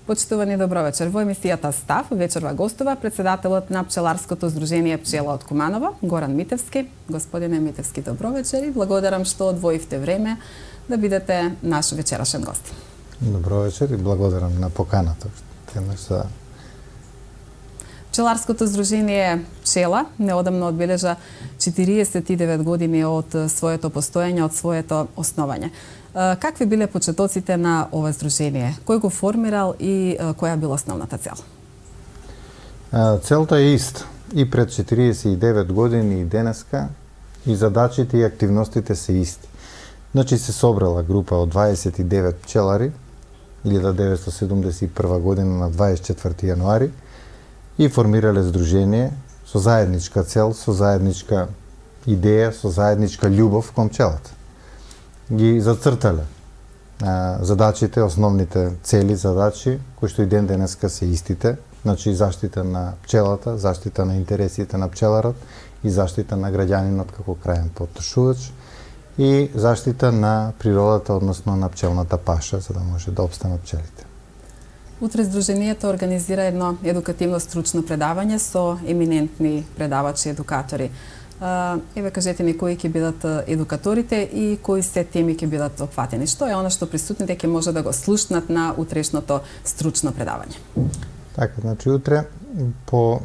Почитувани добро вечер. Во емисијата Став вечерва гостува председателот на пчеларското здружение Пчела од Куманово, Горан Митевски. Господине Митевски, добро вечер и благодарам што одвоивте време да бидете наш вечерашен гост. Добро вечер и благодарам на поканата. Пчеларското здружение Пчела неодамно одбележа 49 години од своето постоење, од своето основање. Какви биле почетоците на ова здружение? Кој го формирал и која била основната цел? Целта е иста. И пред 49 години и денеска и задачите и активностите се исти. Значи се собрала група од 29 пчелари 1971 година на 24 јануари и формирале здружение со заедничка цел, со заедничка идеја, со заедничка љубов кон пчелата. Ги зацртале задачите, основните цели задачи, кои што и ден денеска се истите, значи заштита на пчелата, заштита на интересите на пчеларот и заштита на граѓанинот како крајен потрошувач и заштита на природата, односно на пчелната паша, за да може да опстанат пчелите. Утре здруженијето организира едно едукативно стручно предавање со еминентни предавачи, едукатори. Еве кажете ми кои ќе бидат едукаторите и кои се теми ќе бидат опфатени. Што е она што присутните ќе може да го слушнат на утрешното стручно предавање? Така, значи утре во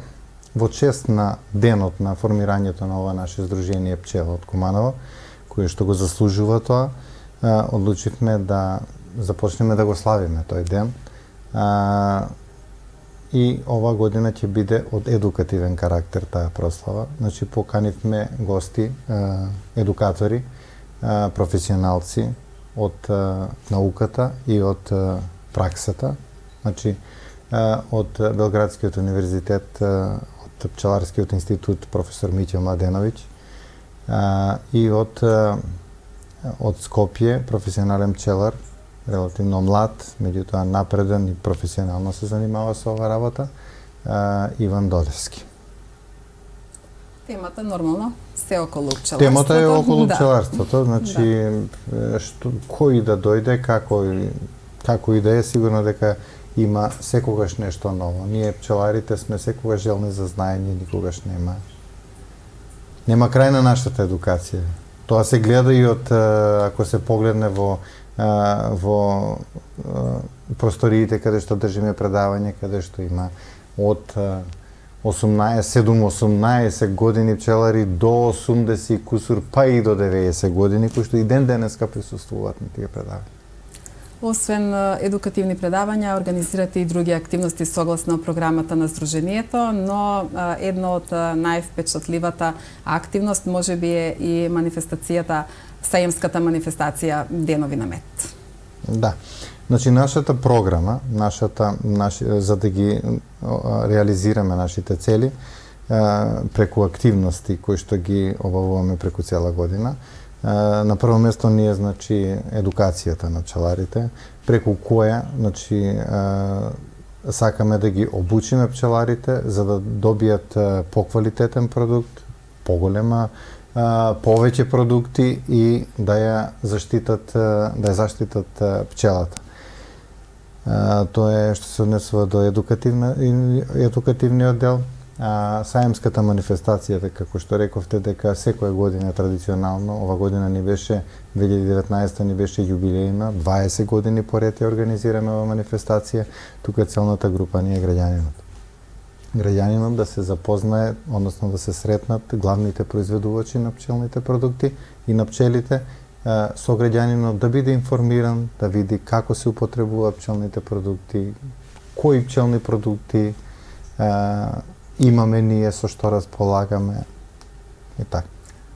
чест на денот на формирањето на ова наше здружение Пчела од Куманово, кое што го заслужува тоа, одлучивме да започнеме да го славиме тој ден. И ова година ќе биде од едукативен карактер таа прослава. Значи поканивме гости, едукатори, професионалци од науката и од праксата. Значи од Белградскиот универзитет, од Пчеларскиот институт професор Миќо Младеновиќ и од Скопје професионален пчелар, релативно млад, меѓутоа напреден и професионално се занимава со ова работа, Иван Додевски. Темата нормално се околу пчеларството. Темата е околу пчеларството, значи кој да дојде, како и да е, сигурно дека има секогаш нешто ново. Ние пчеларите сме секогаш желни за знаење, никогаш нема крај на нашата едукација. Тоа се гледа и од, ако се погледне во просториите каде што држиме предавање, каде што има од 7-18 години пчелари до 80 кусур, па и до 90 години, кои што и ден денеска присуствуваат на тие предавања. Освен едукативни предавања, организирате и други активности согласно програмата на здружението, но едно од највпечатливата активност можеби е и манифестацијата, саемската манифестација Денови на мед. Да. Значи нашата програма, за да ги реализираме нашите цели преку активности кои што ги обавуваме преку цела година, на прво место ние, значи, едукацијата на пчеларите, преку која, значи, сакаме да ги обучиме пчеларите за да добијат поквалитетен продукт, поголема, повеќе продукти и да ја заштитат пчелата. Тоа е што се однесува до едукативниот дел. Саемската манифестација, како што рековте, дека секоја година традиционално, ова година ни беше 2019 ни беше јубилејна, 20 години поред ја организираме ова манифестација. Тука целната група ни е граѓанинот. Граѓанинот да се запознае, односно да се сретнат главните произведувачи на пчелните продукти и на пчелите, со граѓанинот да биде информиран, да види како се употребуваат пчелните продукти, кои пчелни продукти имаме ние, со што располагаме и така.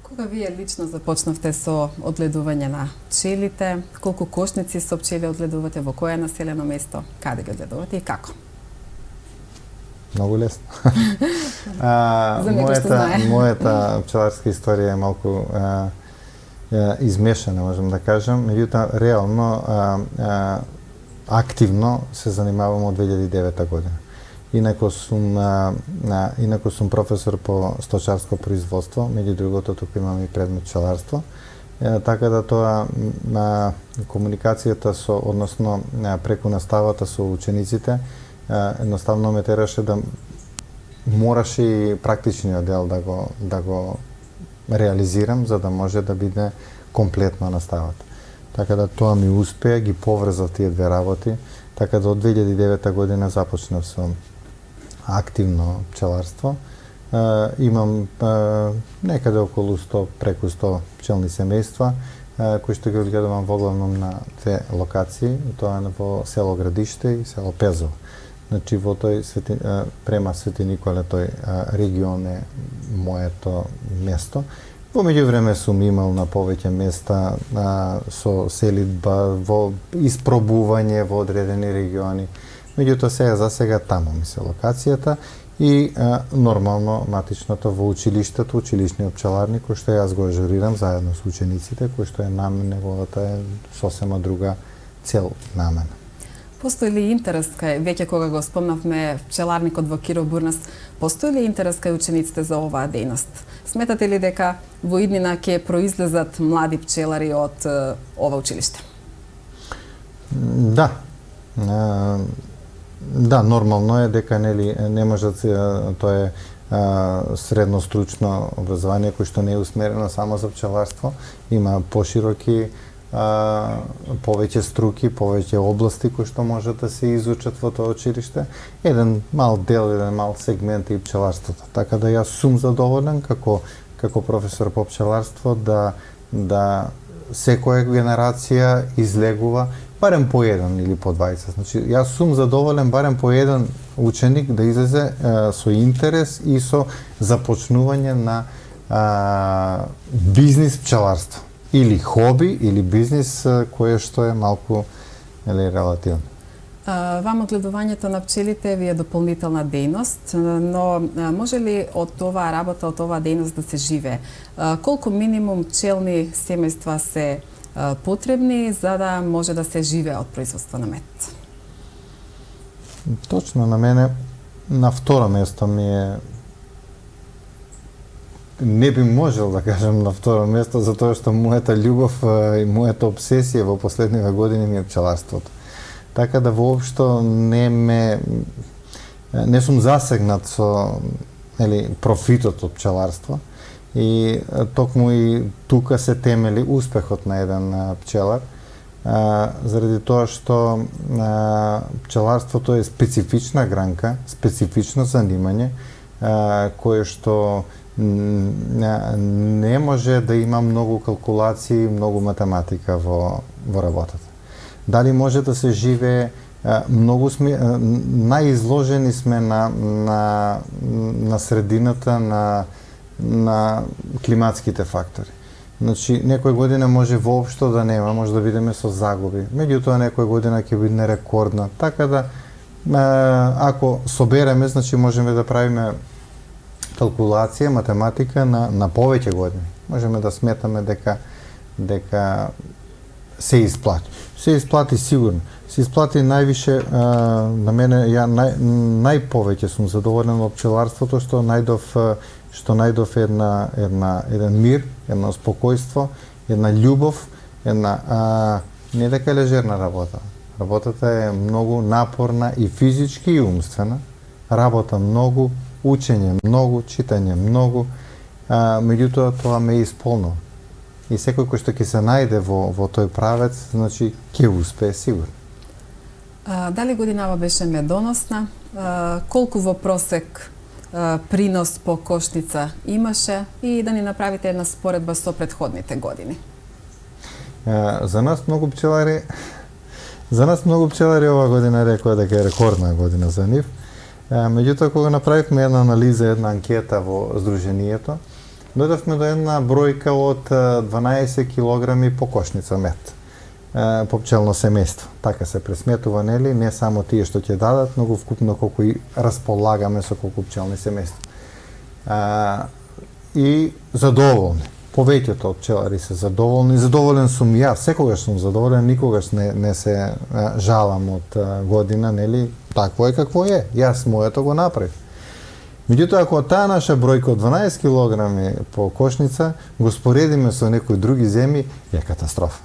Кога вие лично започнавте со одгледување на пчелите, колку кошници со пчели одгледувате, во кое населено место, каде ги одгледувате и како? Многу лесно. Мојата пчеларска историја е малку измешана, можам да кажам, меѓутоа реално активно се занимавам од 2009 година. Инако сум професор по сточарско производство, меѓу другото тука имам и предмет пчеларство. така да тоа комуникацијата односно преку наставата со учениците, едноставно ме тераше да мораше и практичниот дел да го реализирам за да може да биде комплетно наставата. Така да тоа ми успеа, ги поврзав тие две работи, така да од 2009 година започнав со активно пчеларство. Имам некаде околу 100, преку 100 пчелни семејства, кои што ги одгледувам воглавном на две локации, тоа е во село Градиште и село Пезово. Значи во тој према Свети Николе, тој регион е моето место. Во меѓувреме сум имал на повеќе места со селидба, во испробување во одредени региони. Меѓутоа за сега таму ми се локацијата и нормално матичното во училиштето, училишниот пчеларник, кој што јас го ажурирам заедно со учениците, кој што е неговата е сосема друга цел намена. Постои ли интерес кај, веќе кога го спомнавме пчеларникот во Киро Бурнас, постои ли интерес кај учениците за оваа дејност? Сметате ли дека во иднина ќе произлезат млади пчелари од ова училиште? Да. Да, нормално е дека не може тоа е средно стручно образование кој што не е усмерено само за пчеларство, има пошироки повеќе струки, повеќе области кои што може да се изучат во тоа училиште. Еден мал дел, еден мал сегмент и пчеларството. Така да јас сум задоволен како професор по пчеларство да секоја генерација излегува барем по еден или по 20. Значи, јас сум задоволен барем по еден ученик да излезе со интерес и со започнување на бизнис пчеларство. Или хоби, или бизнис, кое што е малку релативно. Вам одгледувањето на пчелите ви е дополнителна дејност, но може ли од оваа работа, од оваа дејност да се живее? Колку минимум пчелни семејства се потребни за да може да се живее од производство на мед? Точно, на мене на второ место ми е, не би можел да кажам на второ место, затоа што мојата љубов и мојата обсесија во последниве години ми е пчеларството. Така да воопшто не сум засегнат со профитот од пчеларство и токму и тука се темели успехот на еден пчелар, заради тоа што пчеларството е специфична гранка, специфично занимање, кое што не може да има многу калкулации, многу математика во работата. Дали може да се живее, многу сме наизложени сме на средината на климатските фактори. Значи, некоја година може воопшто да нема, може да бидеме со загуби. Меѓутоа, некоја година ќе биде рекордна. Така да, ако собереме, значи можеме да правиме калкулација, математика на повеќе години. Можеме да сметаме дека се исплати. Се исплати сигурно. Се исплати највише, на мене, ја најповеќе сум задоволен од пчеларството, што најдов еден мир, едно спокојство, една љубов, не дека е лежерна работа. Работата е многу напорна и физички и умствена. Работа многу, учење многу, читање многу, меѓутоа тоа ме исполнува. И секој кој што ќе се најде во тој правец, значи ќе успее сигурно. Дали годинава беше медоносна? Колку во просек принос по кошница имаше и да ни направите една споредба со претходните години? За нас многу пчелари ова година рекоа дека е рекордна година за нив. Меѓутоа, кога направивме една анализа, една анкета во Сдруженијето, дојдовме до една бројка од 12 килограми по кошница мед по пчелно семејство. Така се пресметува, нели, не само тие што ќе дадат, но вкупно колку и располагаме со колку пчелни семејства. И задоволни. Повеќето од пчелари се задоволни. Задоволен сум јас, секогаш сум задоволен, никогаш не се жалам од година, нели, такво е какво е. Јас моето го направив. Меѓутоа, ако таа наша бројка од 12 килограми по кошница го споредиме со некои други земји, е катастрофа.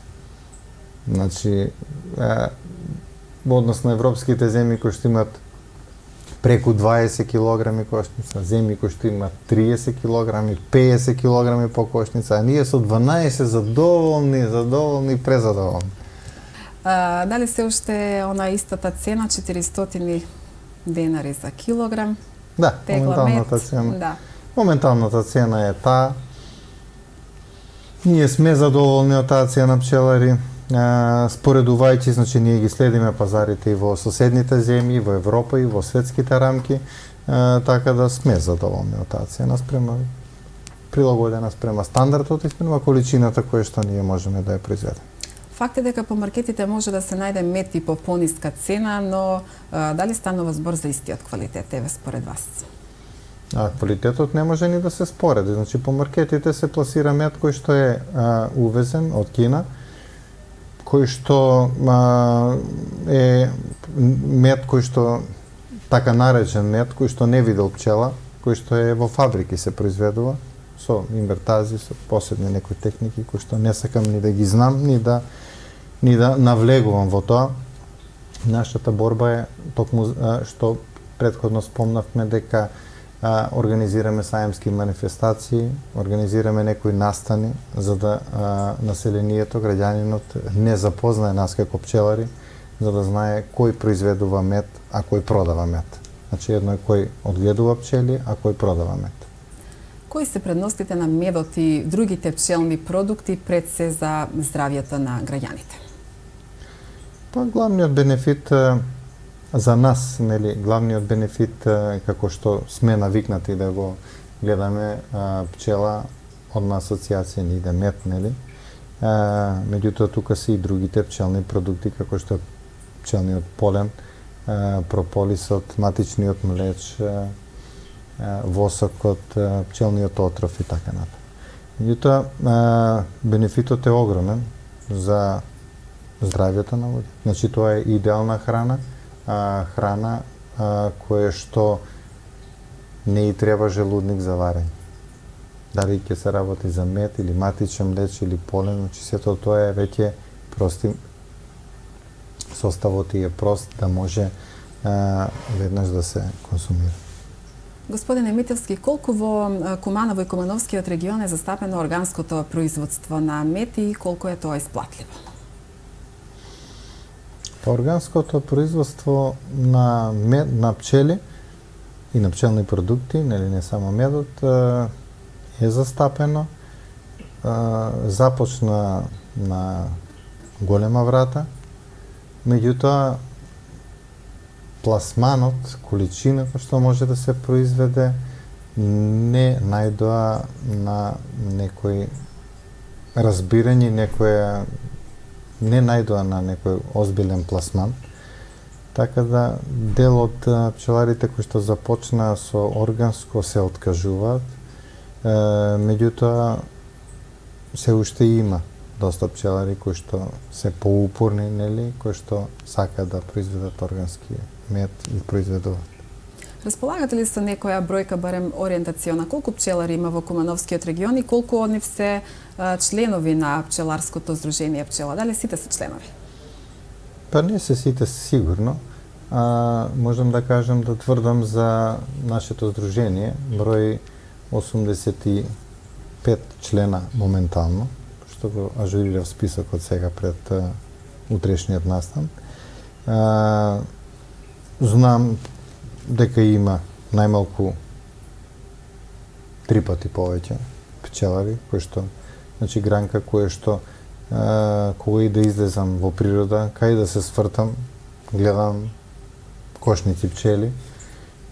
Значи, во однос на европските земји кои што имат преку 20 килограми кошница, земји кои што имат 30 килограми, 50 килограми по кошница, а ние со 12 задоволни, презадоволни. Дали се уште она истата цена, 400 денари за килограм? Да, моменталната цена. Да. Моменталната цена е таа. Ние сме задоволни од таа цена, пчелари. Споредувајќи, значи ние ги следиме пазарите и во соседните земји, во Европа и во светските рамки, така да сме задоволни од таа цена спрема прилагодена спрема стандардот и спрема количината која што ние можеме да ја произведеме. Факт е дека по маркетите може да се најде мед и по пониска цена, но дали станува збор за истиот квалитет, еве според вас? Квалитетот не може ни да се спореди. Значи по маркетите се пласира мед кој што е увезен од Кина, кој што е мед кој што така наречен мед кој што не видел пчела, кој што е во фабрики се произведува со инвертази, со посебни некои техники кои што не сакам ни да ги знам, ни да навлегувам во тоа. Нашата борба е токму што претходно спомнавме дека организираме саемски манифестации, организираме некои настани за да населението, граѓанинот не запознае нас како пчелари, за да знае кој произведува мед, а кој продава мед. Значи едно е кој одгледува пчели, а кој продава мед. Кои се предностите на медот и другите пчелни продукти пред се за здравјето на граѓаните? Па главниот бенефит за нас, нели, главниот бенефит како што сме навикнати да го гледаме пчела од на асоциација ни иде мед, нели? Меѓутоа тука се и другите пчелни продукти како што пчелниот полен, прополисот, матичниот млеч, восокот, пчелниот отров и така натаму. Меѓутоа бенефитот е огромен за здравјето на луѓе. Значи тоа е идеална храна, храна која што не и треба желудник за варење. Дали ќе се работи за мед или матичен млеч или полен, значи сето тоа е веќе прости, составот е прост да може веднаш да се консумира. Господине Митевски, колку во Куманово и Кумановскиот регион е застапено органското производство на мед и колку е тоа исплатливо? Органското производство на мед, на пчели и на пчелни продукти, нели не само медот, е застапено. Започна на голема врата, меѓутоа пласманот, количина која што може да се произведе, не најдоа на некој разбирање, не најдоа на некој озбилен пласман. Така да дел од пчеларите кои што започнаа со органско се откажуваат, меѓутоа се уште има доста пчелари кои што се поупорни, нели, кои што сакаат да произведат органски мед и произведуваат. Располагате ли со некоја бројка, барем ориентациона, колку пчелари има во Кумановскиот регион и колку од нив се членови на пчеларското здружение пчела? Дали сите се членови? Па не се сите сигурно. Можам да кажам, да тврдам за нашето здружение, број 85 члена моментално, што го ажурирав списокот сега пред утрешниот настан. Знам дека има најмалку 3 пати повеќе пчелари, кои што, значи гранка која што кога и да излезам во природа, кај да се свртам, гледам кошници пчели,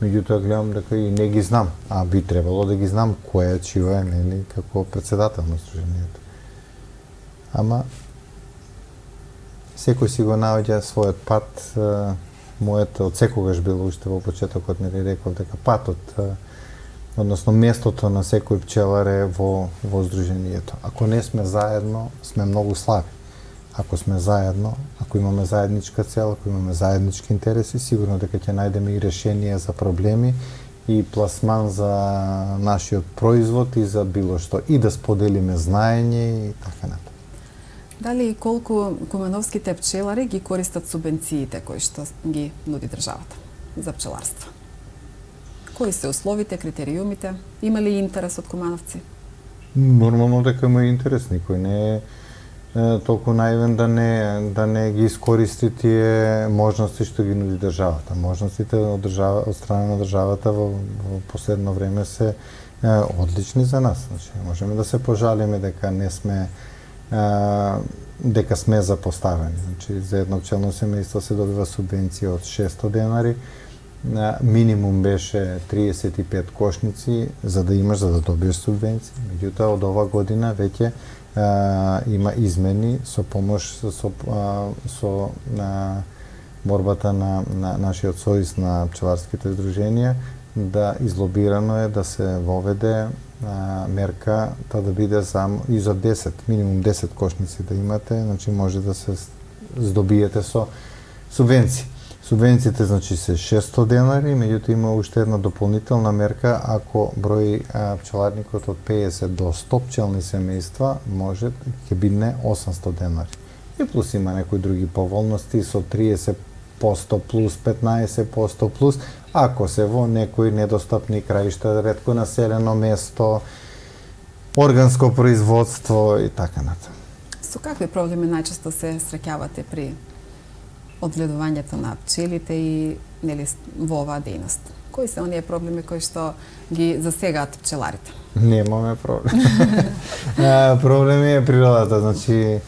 меѓутоа гледам дека и не ги знам, а би требало да ги знам која чија е, нели, како председател на здруженијето. Ама секој си го наоѓа својот пат. Моето од секогаш било уште во почетокот, нели реков дека патот, односно местото на секој пчелар е во здруженијето. Ако не сме заедно, сме многу слаби. Ако сме заедно, ако имаме заедничка цел, ако имаме заеднички интереси, сигурно дека ќе најдеме и решенија за проблеми и пласман за нашиот производ и за било што, и да споделиме знаење и така натаму. Дали и колку куменовските пчелари ги користат субвенциите кои што ги нуди државата за пчеларство? Кои се условите, критериумите? Има ли интерес од кумановци? Нормално дека има интерес, никој не е толку наивен да не ги искористи тие можности што ги нуди државата. Можностите од страна на државата во последно време се одлични за нас. Значи, можеме да се пожалиме дека не сме дека сме запоставени. Значи, за едно пчелно семејство се добива субвенција од 600 денари, минимум беше 35 кошници за да добиеш субвенција. Меѓутоа, од ова година веќе има измени со помош со борбата на нашиот сојуз на пчеларските здруженија, да излобирано е да се воведе мерка да биде само и за 10, минимум 10 кошници да имате, значи може да се здобиете со субвенции. Субвенциите значи се 600 денари, меѓутоа има уште една дополнителна мерка, ако брои пчеларникот од 50 до 100 пчелни семејства, може ќе биде 800 денари. И плюс има некои други поволности со 30% плюс 15% плюс, ако се во некои недостапни краишта, ретко населено место, органско производство и така натаму. Со какви проблеми најчесто се среќавате при одгледувањето на пчелите и во оваа дејност? Кои се оние проблеми кои што ги засегаат пчеларите? Немаме проблем. Проблеми е природата, значи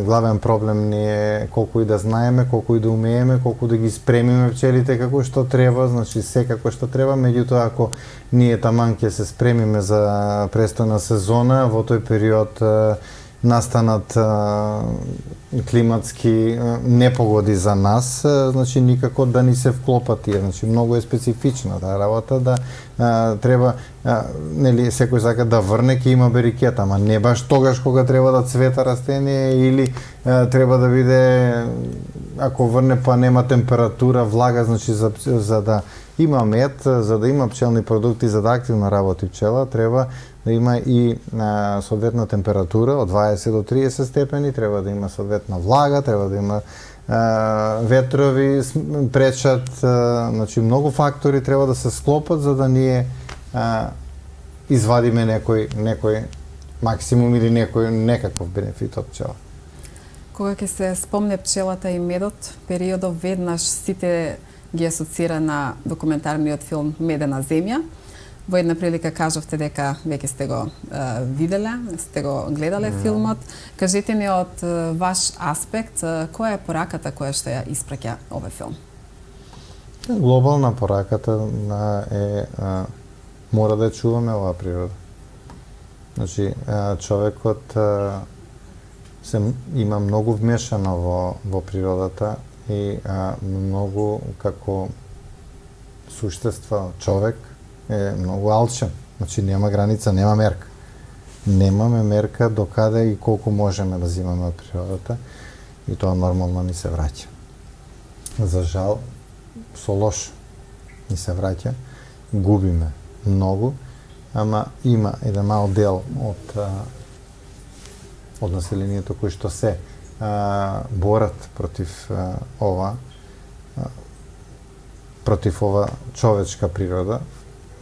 главен проблем ни е колку и да знаеме, колку и да умееме, колку да ги спремиме пчелите како што треба, значи се како што треба, меѓутоа ако ние таман ќе се спремиме за престојна сезона, во тој период настанат климатски непогоди за нас, значи никако да ни се вклопат тие. Значи многу е специфична таа работа, да треба секој сака да врне ќе има берикета, ама не баш тогаш кога треба да цвета растение или треба да биде, ако врне па нема температура, влага, значи за да има мед, за да има пчелни продукти, за да активно работи пчела, треба да има и соодветна температура од 20 до 30 степени, треба да има соодветна влага, треба да има ветрови, пречат, значи многу фактори треба да се склопат за да ние извадиме некој максимум или некаков бенефит од пчела. Кога ќе се спомне пчелата и медот, периодов веднаш сите ги асоцира на документарниот филм Медена земја. Во една прилика кажавте дека веќе сте го виделе, сте го гледале филмот. Кажете ни од ваш аспект, која е пораката која што ја испраќа овој филм? Глобална пораката е мора да чуваме оваа природа. Значи, човекот има многу вмешано во природата и многу како суштество човек е многу алчен. Значи нема граница, нема мерка. Немаме мерка до каде и колку можеме да земаме од природата и тоа нормално ни се враќа. За жал, со лошо ни се враќа, губиме многу, ама има еден мал дел од населението кои што се борат против ова човечка природа.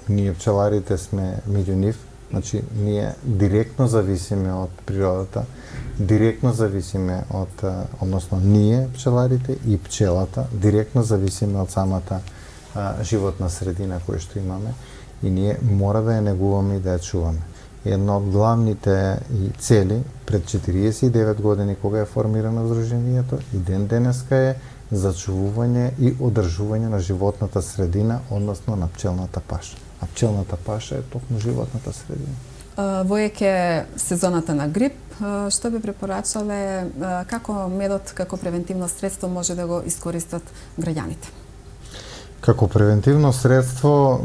Ние пчеларите сме меѓу нив, значи ние директно зависиме од природата, директно зависиме односно ние пчеларите и пчелата, директно зависиме од самата животна средина која што имаме и ние мора да ја негуваме и да ја чуваме. Една од главните цели пред 49 години кога е формирано Здруженијето и ден денеска е зачувување и одржување на животната средина, односно на пчелната паша. А пчелната паша е токму животната средина. Воеќе сезоната на грип, што би препорачале како медот, како превентивно средство може да го искористат граѓаните? Како превентивно средство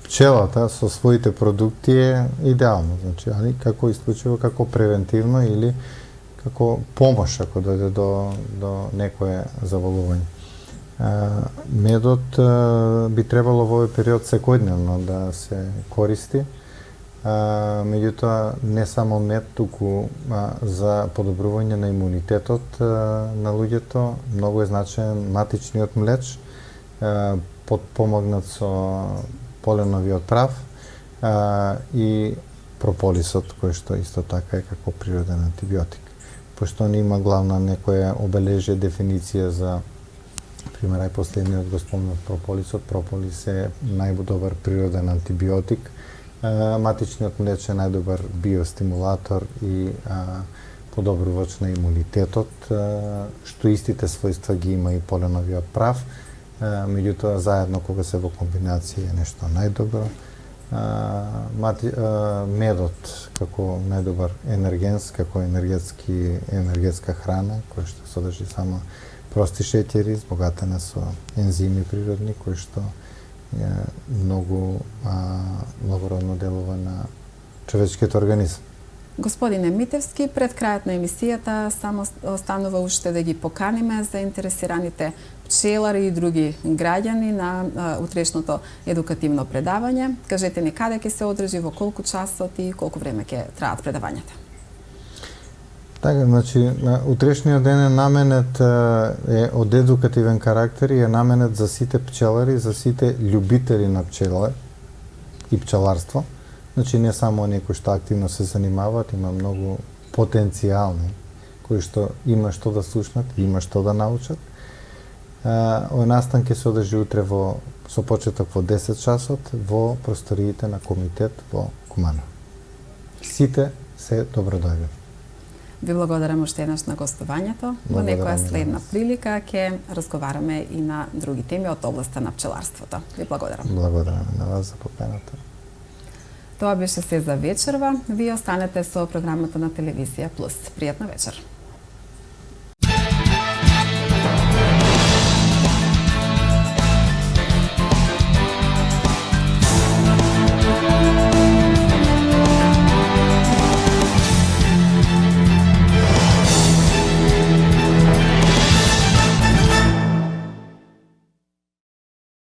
пчелата со своите продукти е идеално, значи, али како исклучиво како превентивно или како помош ако дојде до некое заболување. Медот би требало во овој период секојдневно да се користи. Меѓутоа, не само мед, туку за подобрување на имунитетот на луѓето, многу е значаен матичниот млеч, подпомогнат со поленовиот прав и прополисот, кој што исто така е како природен антибиотик. Пошто не има главна некоја обележие, дефиниција за пример, ај последниот го спомнав прополисот. Прополис е најдобар природен антибиотик. Матичниот млеч е најдобар биостимулатор и подобрувач на имунитетот, што истите својства ги има и поленовиот прав. Меѓутоа, заедно кога се во комбинација е нешто најдобро. Медот како најдобар енергенс, како енергетска храна, која што содржи само прости шеќери, збогатена со ензими природни, кои што многу благородно делува на човечкиот организам. Господине Митевски, пред крајот на емисијата само останува уште да ги поканиме заинтересираните пчелари и други граѓани на утрешното едукативно предавање. Кажете ни каде ќе се одржи, во колку часот и колку време ќе траат предавањата. Така, значи, утрешниот ден е наменет е од едукативен карактер и е наменет за сите пчелари, за сите љубители на пчела и пчеларство. Значи, не само оние кои што активно се занимаваат, има многу потенцијални кои што има што да слушнат, има што да научат. Овој настан ќе се одржи утре со почеток во 10 часот во просториите на комитет во Куманово. Сите се добродојдени. Ви благодарам уште еднаш на гостувањето. Во некоја следна прилика ќе разговараме и на други теми од областа на пчеларството. Ви благодарам. Благодарам на вас за поканата. Тоа беше се за вечерва. Вие останете со програмата на Телевизија Плюс. Пријатна вечер.